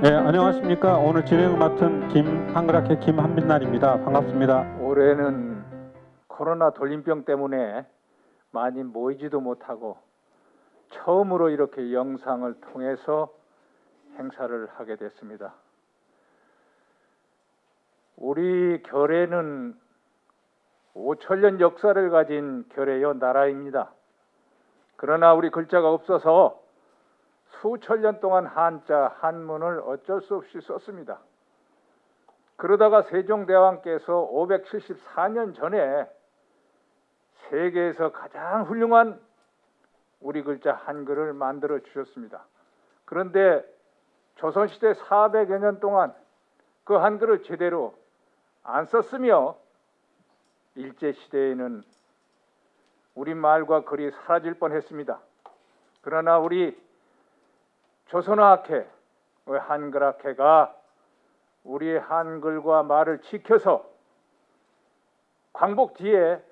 네, 안녕하십니까. 오늘 진행 맡은 한글학회 김한빈날입니다. 반갑습니다. 올해는 코로나 돌림병 때문에 많이 모이지도 못하고 처음으로 이렇게 영상을 통해서 행사를 하게 됐습니다. 우리 결의는 5천년 역사를 가진 결의의 나라입니다. 그러나 우리 글자가 없어서 수천 년 동안 한자, 한문을 어쩔 수 없이 썼습니다. 그러다가 세종대왕께서 574년 전에 세계에서 가장 훌륭한 우리 글자 한글을 만들어 주셨습니다. 그런데 조선시대 400여 년 동안 그 한글을 제대로 안 썼으며 일제시대에는 우리말과 글이 사라질 뻔했습니다. 그러나 우리 조선어학회, 한글학회가 우리의 한글과 말을 지켜서 광복 뒤에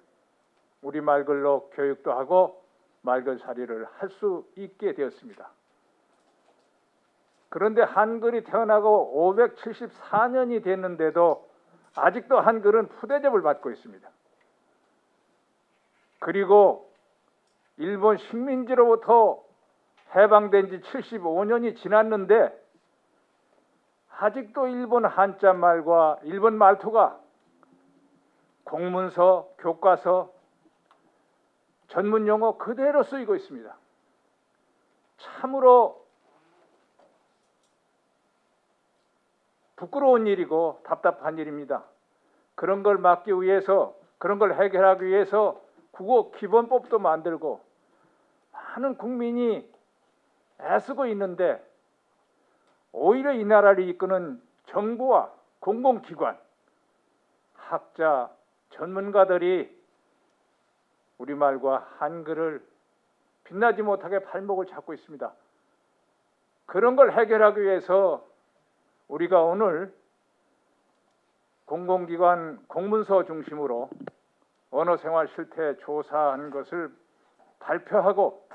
우리 말글로 교육도 하고 말글살이를 할 수 있게 되었습니다. 그런데 한글이 태어나고 574년이 됐는데도 아직도 한글은 푸대접을 받고 있습니다. 그리고 일본 식민지로부터 해방된 지 75년이 지났는데 아직도 일본 한자 말과 일본 말투가 공문서, 교과서, 전문 용어 그대로 쓰이고 있습니다. 참으로 부끄러운 일이고 답답한 일입니다. 그런 걸 막기 위해서, 그런 걸 해결하기 위해서 국어 기본법도 만들고 많은 국민이 애쓰고 있는데 오히려 이 나라를 이끄는 정부와 공공기관, 학자, 전문가들이 우리말과 한글을 빛나지 못하게 발목을 잡고 있습니다. 그런 걸 해결하기 위해서 우리가 오늘 공공기관 공문서 중심으로 언어생활 실태 조사한 것을 발표하고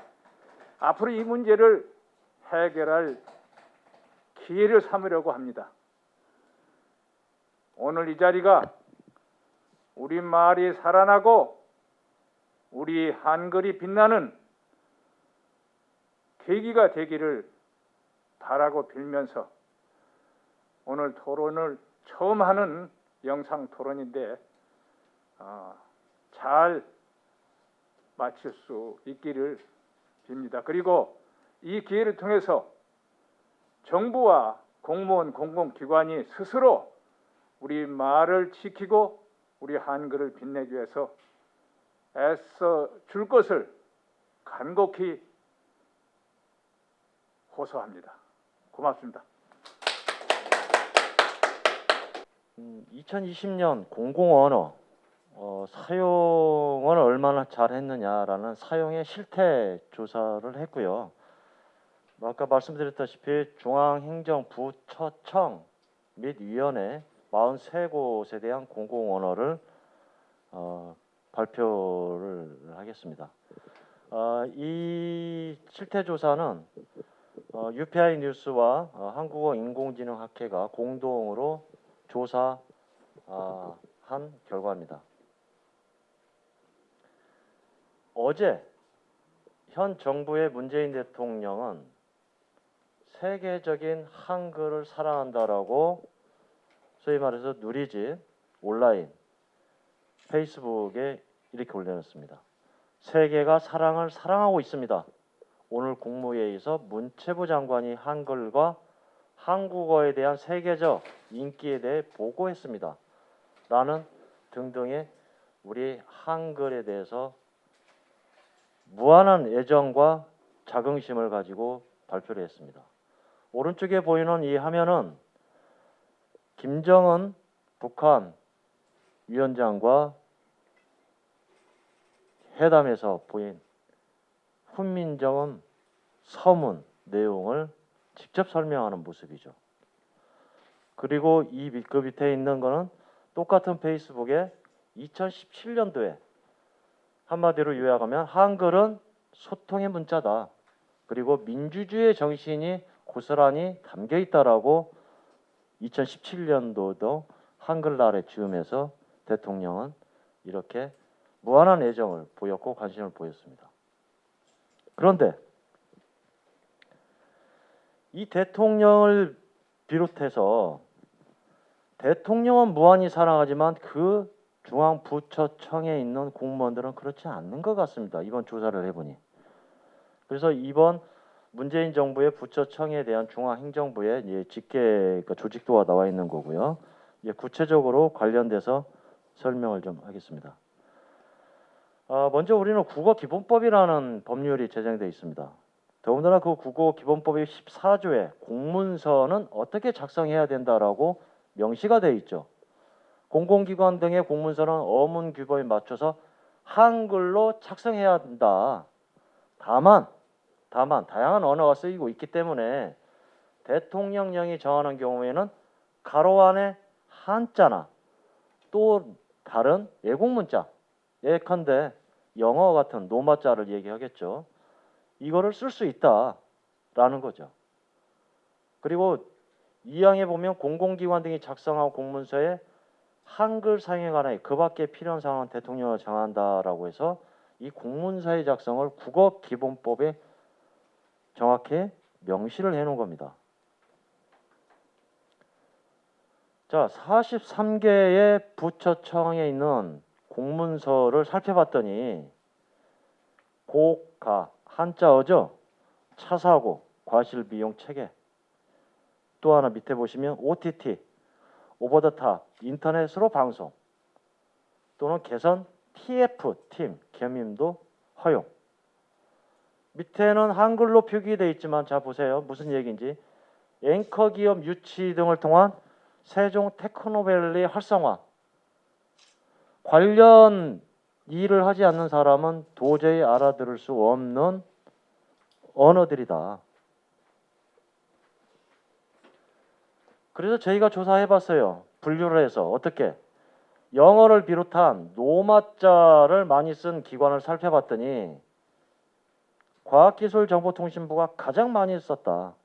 앞으로 이 문제를 해결할 기회를 삼으려고 합니다. 오늘 이 자리가 우리말이 살아나고 우리 한글이 빛나는 계기가 되기를 바라고 빌면서 오늘 토론을 처음 하는 영상 토론인데 잘 마칠 수 있기를 빕니다. 그리고 이 기회를 통해서 정부와 공무원, 공공기관이 스스로 우리 말을 지키고 우리 한글을 빛내기 위해서 애써 줄 것을 간곡히 호소합니다. 고맙습니다. 2020년 공공언어 사용을 얼마나 잘했느냐라는 사용의 실태 조사를 했고요. 아까 말씀드렸다시피 중앙행정부처청 및 위원회 43곳에 대한 공공언어를 발표를 하겠습니다. 이 실태 조사는 UPI 뉴스와 한국어인공지능학회가 공동으로 조사한 결과입니다. 어제 현 정부의 문재인 대통령은 세계적인 한글을 사랑한다라고 소위 말해서 누리집 온라인 페이스북에 이렇게 올려놨습니다. 세계가 사랑을 사랑하고 있습니다. 오늘 국무회의에서 문체부 장관이 한글과 한국어에 대한 세계적 인기에 대해 보고했습니다. 라는 등등의 우리 한글에 대해서 무한한 애정과 자긍심을 가지고 발표를 했습니다. 오른쪽에 보이는 이 화면은 김정은 북한 위원장과 회담에서 보인 훈민정음 서문 내용을 직접 설명하는 모습이죠. 그리고 그 밑에 있는 거는 똑같은 페이스북에 2017년도에 한마디로 요약하면 한글은 소통의 문자다. 그리고 민주주의의 정신이 고스란히 담겨 있다라고 2017년도도 한글날에 즈음해서 대통령은 이렇게 무한한 애정을 보였고 관심을 보였습니다. 그런데 이 대통령을 비롯해서 대통령은 무한히 사랑하지만 그 중앙부처청에 있는 공무원들은 그렇지 않는 것 같습니다. 이번 조사를 해보니. 그래서 이번 문재인 정부의 부처청에 대한 중앙행정부의 직계 조직도가 나와 있는 거고요. 구체적으로 관련돼서 설명을 좀 하겠습니다. 먼저 우리는 국어기본법이라는 법률이 제정되어 있습니다. 더군다나 그 국어기본법의 14조에 공문서는 어떻게 작성해야 된다라고 명시가 되어 있죠. 공공기관 등의 공문서는 어문 규범에 맞춰서 한글로 작성해야 한다. 다만 다양한 언어가 쓰이고 있기 때문에 대통령령이 정하는 경우에는 가로 안에 한자나 또 다른 외국 문자, 예컨대 영어 같은 노마자를 얘기하겠죠. 이거를 쓸 수 있다라는 거죠. 그리고 2항에 보면 공공기관 등이 작성한 공문서에 한글 사용에 관해 그 밖에 필요한 사항은 대통령을 정한다라고 해서 이 공문서의 작성을 국어기본법에 정확히 명시를 해놓은 겁니다. 자, 43개의 부처청에 있는 공문서를 살펴봤더니 고가, 한자어죠. 차사고, 과실비용 체계. 또 하나 밑에 보시면 OTT, 오버 더 탑, 인터넷으로 방송 또는 개선 TF, 팀, 겸임도 허용. 밑에는 한글로 표기되어 있지만 자 보세요. 무슨 얘기인지. 앵커 기업 유치 등을 통한 세종 테크노밸리 활성화. 관련 일을 하지 않는 사람은 도저히 알아들을 수 없는 언어들이다. 그래서 저희가 조사해봤어요. 분류를 해서 어떻게 영어를 비롯한 노마자를 많이 쓴 기관을 살펴봤더니 과학기술정보통신부가 가장 많이 썼다.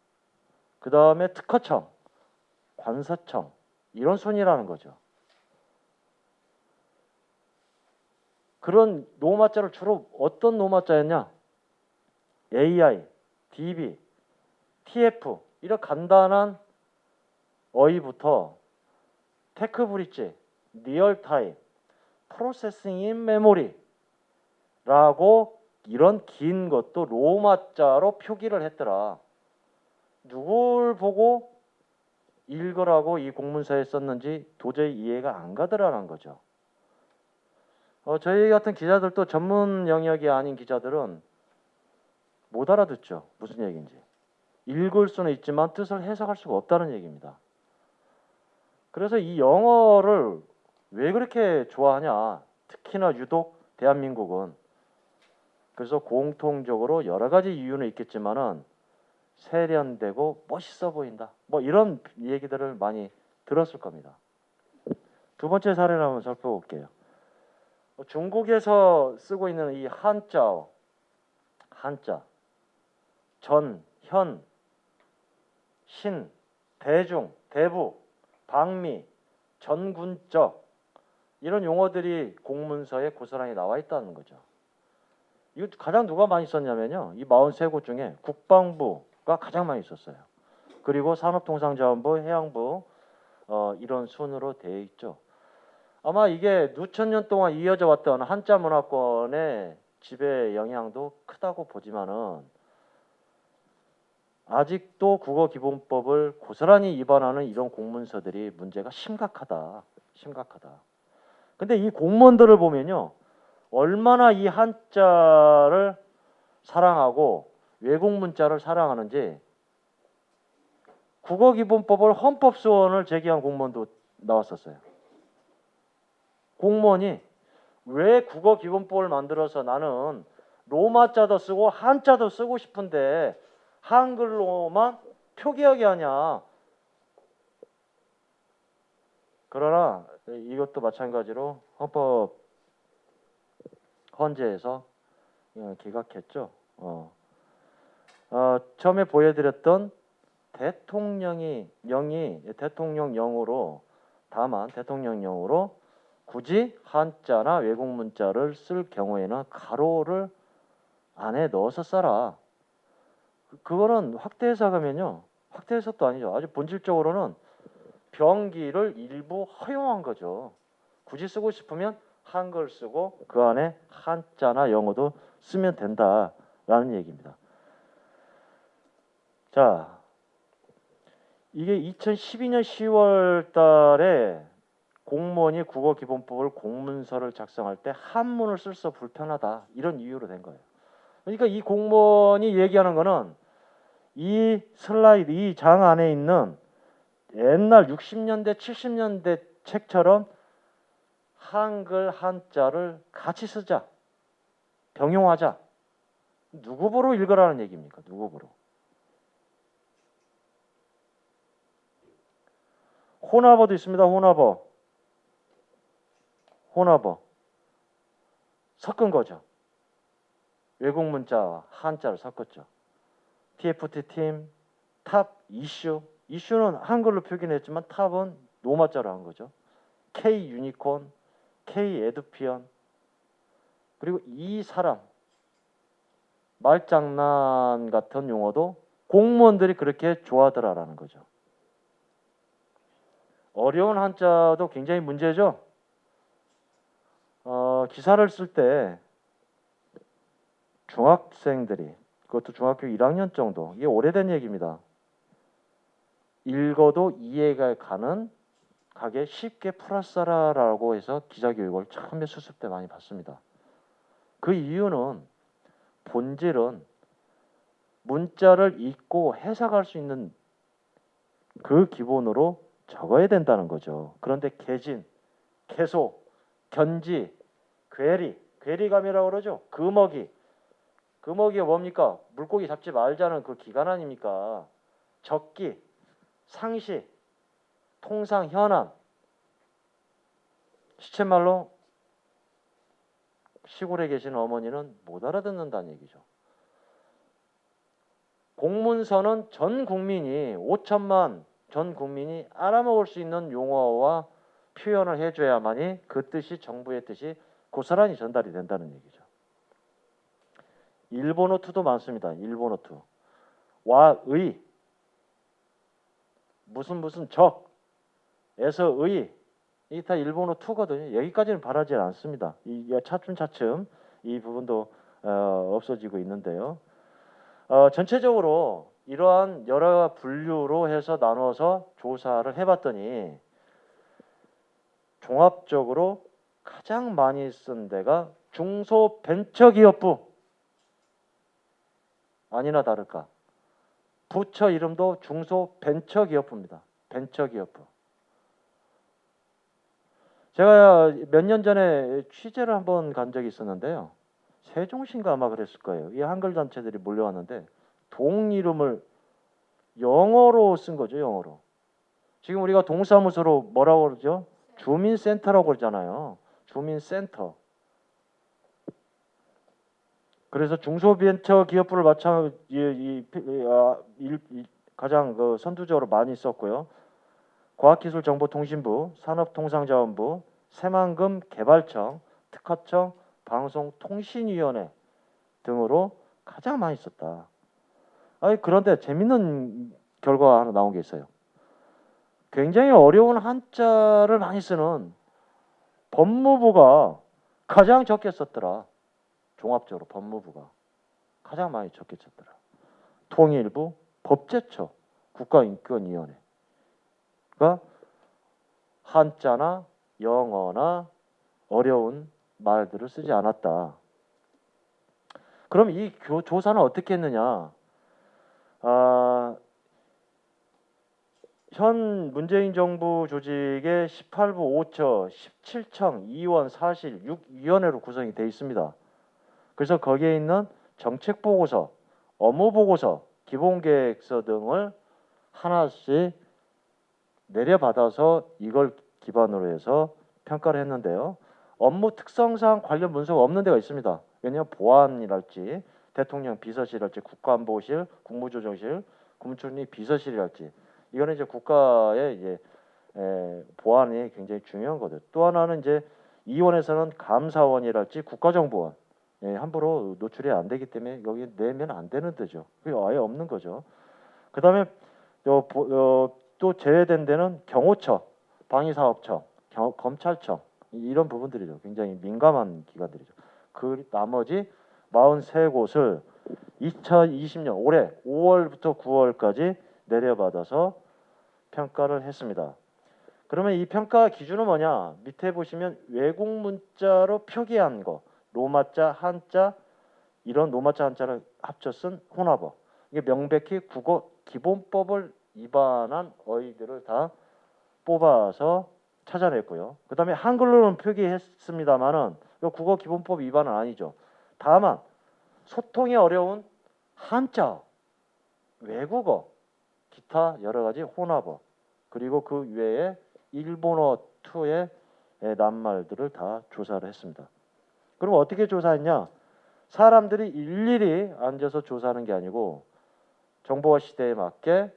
그 다음에 특허청, 관서청 이런 순이라는 거죠. 그런 노마자를 주로 어떤 노마자였냐? AI, DB, TF 이런 간단한 어휘부터 테크 브릿지, 리얼타임, 프로세싱 인 메모리라고 이런 긴 것도 로마자로 표기를 했더라. 누굴 보고 읽으라고 이 공문서에 썼는지 도저히 이해가 안 가더라는 거죠. 저희 같은 기자들도 전문 영역이 아닌 기자들은 못 알아듣죠. 무슨 얘기인지. 읽을 수는 있지만 뜻을 해석할 수가 없다는 얘기입니다. 그래서 이 영어를 왜 그렇게 좋아하냐? 특히나 유독 대한민국은. 그래서 공통적으로 여러 가지 이유는 있겠지만은 세련되고 멋있어 보인다. 뭐 이런 얘기들을 많이 들었을 겁니다. 두 번째 사례를 한번 살펴볼게요. 중국에서 쓰고 있는 이 한자, 전, 현, 신, 대중, 대부, 방미, 전군적 이런 용어들이 공문서에 고스란히 나와 있다는 거죠. 이거 가장 누가 많이 썼냐면요. 이 43곳 중에 국방부가 가장 많이 썼어요. 그리고 산업통상자원부, 해양부 이런 순으로 되어 있죠. 아마 이게 수천 년 동안 이어져 왔던 한자 문화권의 지배 영향도 크다고 보지만은 아직도 국어기본법을 고스란히 위반하는 이런 공문서들이 문제가 심각하다. 근데 이 공무원들을 보면요. 얼마나 이 한자를 사랑하고 외국 문자를 사랑하는지 국어기본법을 헌법소원을 제기한 공무원도 나왔었어요. 공무원이 왜 국어기본법을 만들어서 나는 로마자도 쓰고 한자도 쓰고 싶은데 한글로만 표기하게 하냐. 그러나 이것도 마찬가지로 헌법 헌재에서 기각했죠. 처음에 보여드렸던 대통령령으로 다만 대통령령으로 굳이 한자나 외국 문자를 쓸 경우에는 가로를 안에 넣어서 써라. 그거는 확대 해석하면요. 확대 해석도 아니죠. 아주 본질적으로는 병기를 일부 허용한 거죠. 굳이 쓰고 싶으면 한글 쓰고 그 안에 한자나 영어도 쓰면 된다라는 얘기입니다. 자, 이게 2012년 10월 달에 공무원이 국어기본법을 공문서를 작성할 때 한문을 쓸서 불편하다 이런 이유로 된 거예요. 그러니까 이 공무원이 얘기하는 거는 이 슬라이드, 이 장 안에 있는 옛날 60년대, 70년대 책처럼 한글, 한자를 같이 쓰자. 병용하자. 누구 보러 읽으라는 얘기입니까? 누구 보러? 혼합어도 있습니다. 혼합어. 섞은 거죠. 외국 문자와 한자를 섞었죠. TFT 팀, 탑, 이슈. 이슈는 한글로 표기했지만 탑은 로마자로 한 거죠. K 유니콘, K 에듀피언. 그리고 이 사람. 말장난 같은 용어도 공무원들이 그렇게 좋아하더라라는 거죠. 어려운 한자도 굉장히 문제죠. 기사를 쓸 때 중학생들이, 그것도 중학교 1학년 정도, 이게 오래된 얘기입니다. 읽어도 이해가 가게 쉽게 풀어써라라고 해서 기자교육을 처음에 수습 때 많이 받습니다. 그 이유는 본질은 문자를 읽고 해석할 수 있는 그 기본으로 적어야 된다는 거죠. 그런데 개진, 개소, 견지, 괴리감이라고 그러죠. 금어기가 뭡니까? 물고기 잡지 말자는 그 기간 아닙니까? 적기, 상시, 통상, 현안. 시쳇말로 시골에 계신 어머니는 못 알아듣는다는 얘기죠. 공문서는 전 국민이 5천만 전 국민이 알아먹을 수 있는 용어와 표현을 해줘야만이 그 뜻이 정부의 뜻이 고스란히 전달이 된다는 얘기죠. 일본어 투도 많습니다. 일본어 투. 와의 무슨 적에서 의 이게 다 일본어 투거든요. 여기까지는 바라지 않습니다. 이게 차츰차츰 이 부분도 없어지고 있는데요. 전체적으로 이러한 여러 분류로 해서 나눠서 조사를 해봤더니 종합적으로 가장 많이 쓴 데가 중소벤처기업부. 아니나 다를까. 부처 이름도 중소벤처기업부입니다. 벤처기업부. 제가 몇 년 전에 취재를 한번 간 적이 있었는데요. 세종시인가 아마 그랬을 거예요. 이 한글 단체들이 몰려왔는데 동 이름을 영어로 쓴 거죠. 영어로. 지금 우리가 동사무소로 뭐라고 그러죠? 주민센터라고 그러잖아요. 주민센터. 그래서 중소벤처기업부를 가장 선두적으로 많이 썼고요. 과학기술정보통신부, 산업통상자원부, 새만금개발청, 특허청, 방송통신위원회 등으로 가장 많이 썼다. 그런데 재밌는 결과가 하나 나온 게 있어요. 굉장히 어려운 한자를 많이 쓰는 법무부가 가장 적게 썼더라. 종합적으로 법무부가 가장 많이 적게 썼더라. 통일부, 법제처, 국가인권위원회가 한자나 영어나 어려운 말들을 쓰지 않았다. 그럼 이 조사는 어떻게 했느냐? 현 문재인 정부 조직의 18부 5처, 17청, 2원, 사실, 6위원회로 구성이 되어 있습니다. 그래서 거기에 있는 정책보고서, 업무보고서, 기본계획서 등을 하나씩 내려받아서 이걸 기반으로 해서 평가를 했는데요. 업무 특성상 관련 문서가 없는 데가 있습니다. 왜냐하면 보안이랄지 대통령 비서실이랄지 국가안보실, 국무조정실, 국무총리 비서실이랄지 이거는 이제 국가의 이제 보안이 굉장히 중요한 거죠. 또 하나는 이제 이원에서는 감사원이랄지 국가정보원 함부로 노출이 안 되기 때문에 여기 내면 안 되는 데죠. 그게 아예 없는 거죠. 그다음에 또 제외된 데는 경호처, 방위사업청, 검찰청 이런 부분들이죠. 굉장히 민감한 기관들이죠. 그 나머지 43곳을 2020년 올해 5월부터 9월까지 내려받아서 평가를 했습니다. 그러면 이 평가 기준은 뭐냐? 밑에 보시면 외국 문자로 표기한 거, 로마자, 한자 이런 로마자, 한자를 합쳐 쓴 혼합어. 이게 명백히 국어 기본법을 위반한 어휘들을 다 뽑아서 찾아냈고요. 그다음에 한글로는 표기했습니다만은 국어 기본법 위반은 아니죠. 다만 소통이 어려운 한자, 외국어, 기타 여러 가지 혼합어 그리고 그 외에 일본어 2의 낱말들을 다 조사를 했습니다. 그럼 어떻게 조사했냐? 사람들이 일일이 앉아서 조사하는 게 아니고 정보화 시대에 맞게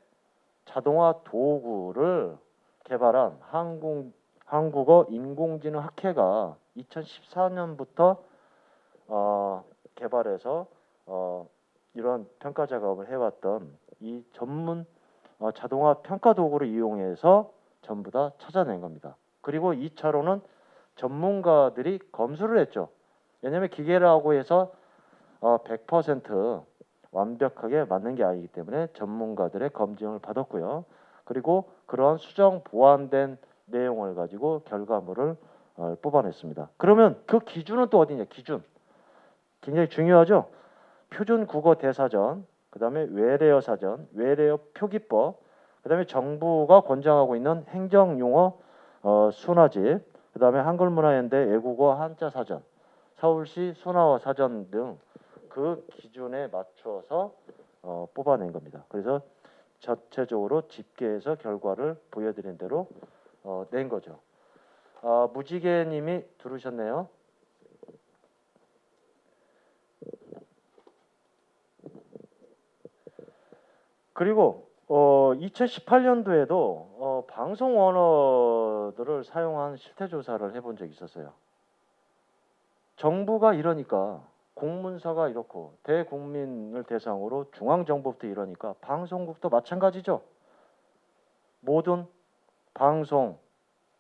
자동화 도구를 개발한 한국어 인공지능 학회가 2014년부터 개발해서 이런 평가 작업을 해왔던 이 전문 자동화 평가 도구를 이용해서 전부 다 찾아낸 겁니다. 그리고 2차로는 전문가들이 검수를 했죠. 왜냐하면 기계라고 해서 100% 완벽하게 맞는 게 아니기 때문에 전문가들의 검증을 받았고요. 그리고 그러한 수정 보완된 내용을 가지고 결과물을 뽑아냈습니다. 그러면 그 기준은 또 어디냐? 기준 굉장히 중요하죠. 표준 국어 대사전, 그다음에 외래어 사전, 외래어 표기법, 그다음에 정부가 권장하고 있는 행정용어 순화집, 그다음에 한글문화연대 외국어 한자 사전, 서울시 순화어 사전 등 그 기준에 맞춰서 뽑아낸 겁니다. 그래서 전체적으로 집계해서 결과를 보여드린 대로 낸 거죠. 무지개님이 들으셨네요. 그리고 2018년도에도 방송 언어들을 사용한 실태 조사를 해본 적이 있었어요. 정부가 이러니까 공문서가 이렇고 대국민을 대상으로 중앙정부부터 이러니까 방송국도 마찬가지죠. 모든 방송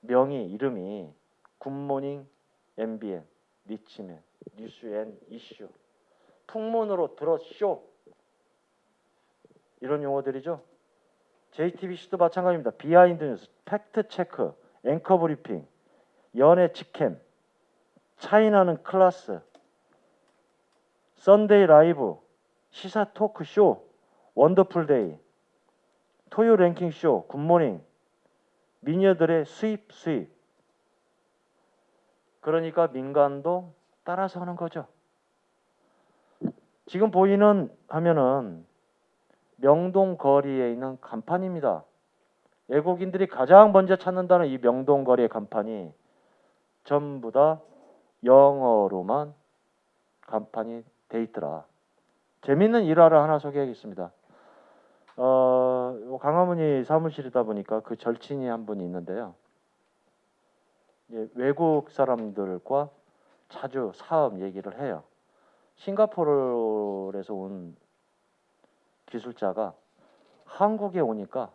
명의 이름이 굿모닝 MBN, 리치맨, 뉴스앤 이슈, 풍문으로 들었쇼 이런 용어들이죠. JTBC도 마찬가지입니다. 비하인드 뉴스, 팩트 체크, 앵커 브리핑, 연예 직캠, 차이나는 클래스, 썬데이 라이브, 시사 토크쇼, 원더풀 데이, 토요 랭킹 쇼, 굿모닝, 미녀들의 수입. 그러니까 민간도 따라서 하는 거죠. 지금 보이는 화면은 명동 거리에 있는 간판입니다. 외국인들이 가장 먼저 찾는다는 이 명동 거리의 간판이 전부 다 영어로만 간판이 돼 있더라. 재밌는 일화를 하나 소개하겠습니다. 강화문이 사무실이다 보니까 그 절친이 한 분이 있는데요. 외국 사람들과 자주 사업 얘기를 해요. 싱가포르에서 온 기술자가 한국에 오니까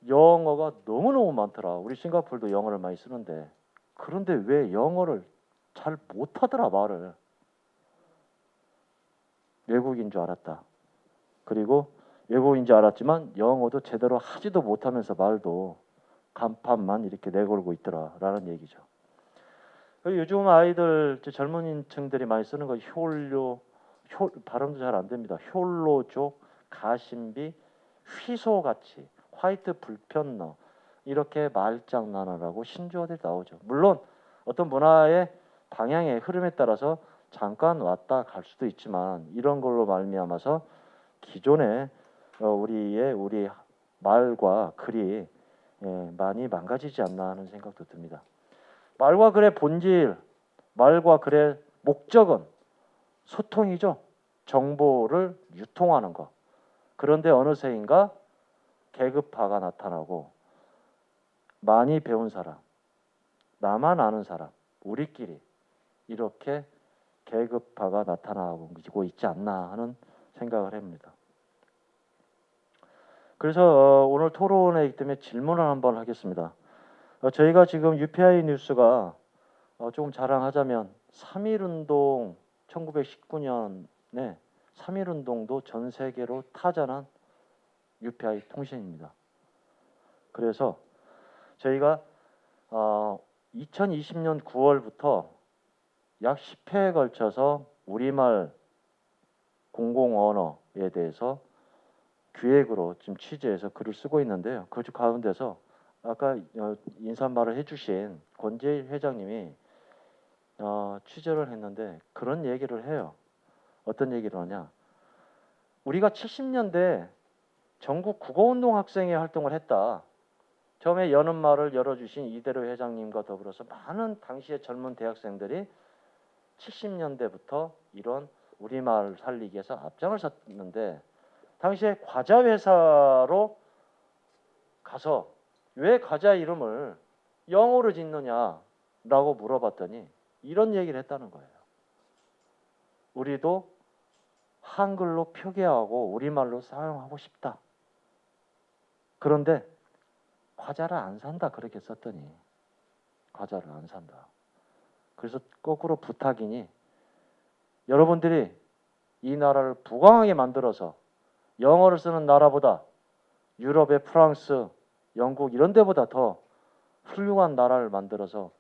영어가 너무너무 많더라. 우리 싱가포르도 영어를 많이 쓰는데 그런데 왜 영어를 잘 못하더라 말을. 외국인 줄 알았다. 그리고 외국인 줄 알았지만 영어도 제대로 하지도 못하면서 말도 간판만 이렇게 내걸고 있더라라는 얘기죠. 요즘 아이들 젊은이층들이 많이 쓰는 거 발음도 잘 안 됩니다. 욜로족, 가심비, 휘소같이, 화이트 불편러 이렇게 말장난을 하고 신조어들이 나오죠. 물론 어떤 문화의 방향의 흐름에 따라서 잠깐 왔다 갈 수도 있지만 이런 걸로 말미암아서 기존의 우리 말과 글이 많이 망가지지 않나 하는 생각도 듭니다. 말과 글의 본질, 말과 글의 목적은 소통이죠. 정보를 유통하는 것. 그런데 어느새인가 계급화가 나타나고 많이 배운 사람, 나만 아는 사람, 우리끼리 이렇게 계급화가 나타나고 있지 않나 하는 생각을 합니다. 그래서 오늘 토론회이기 때문에 질문을 한번 하겠습니다. 저희가 지금 UPI 뉴스가 조금 자랑하자면 3.1운동 1919년에 3.1운동도 전 세계로 타전한 UPI 통신입니다. 그래서 저희가 2020년 9월부터 약 10회에 걸쳐서 우리말 공공언어에 대해서 기획으로 지금 취재해서 글을 쓰고 있는데요. 그 가운데서 아까 인사말을 해주신 권재일 회장님이 취재를 했는데 그런 얘기를 해요. 어떤 얘기를 하냐? 우리가 70년대 전국 국어운동 학생회 활동을 했다. 처음에 여는 말을 열어주신 이대로 회장님과 더불어서 많은 당시의 젊은 대학생들이 70년대부터 이런 우리말 살리기 위해서 앞장을 섰는데 당시에 과자 회사로 가서 왜 과자 이름을 영어로 짓느냐라고 물어봤더니 이런 얘기를 했다는 거예요. 우리도 한글로 표기하고 우리말로 사용하고 싶다. 그런데 과자를 안 산다 그렇게 썼더니 과자를 안 산다. 그래서 거꾸로 부탁이니 여러분들이 이 나라를 부강하게 만들어서 영어를 쓰는 나라보다 유럽의 프랑스, 영국 이런 데보다 더 훌륭한 나라를 만들어서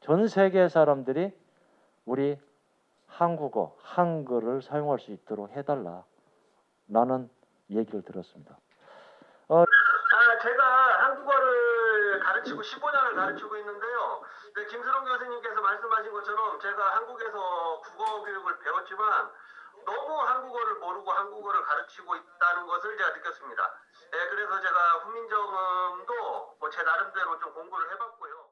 전 세계 사람들이 우리 한국어, 한글을 사용할 수 있도록 해달라. 라는 얘기를 들었습니다. 제가 한국어를 가르치고 15년을 가르치고 있는데요. 김수롱 교수님께서 말씀하신 것처럼 제가 한국에서 국어 교육을 배웠지만 너무 한국어를 모르고 한국어를 가르치고 있다는 것을 제가 느꼈습니다. 그래서 제가 훈민정음도 제 나름대로 좀 공부를 해봤고요.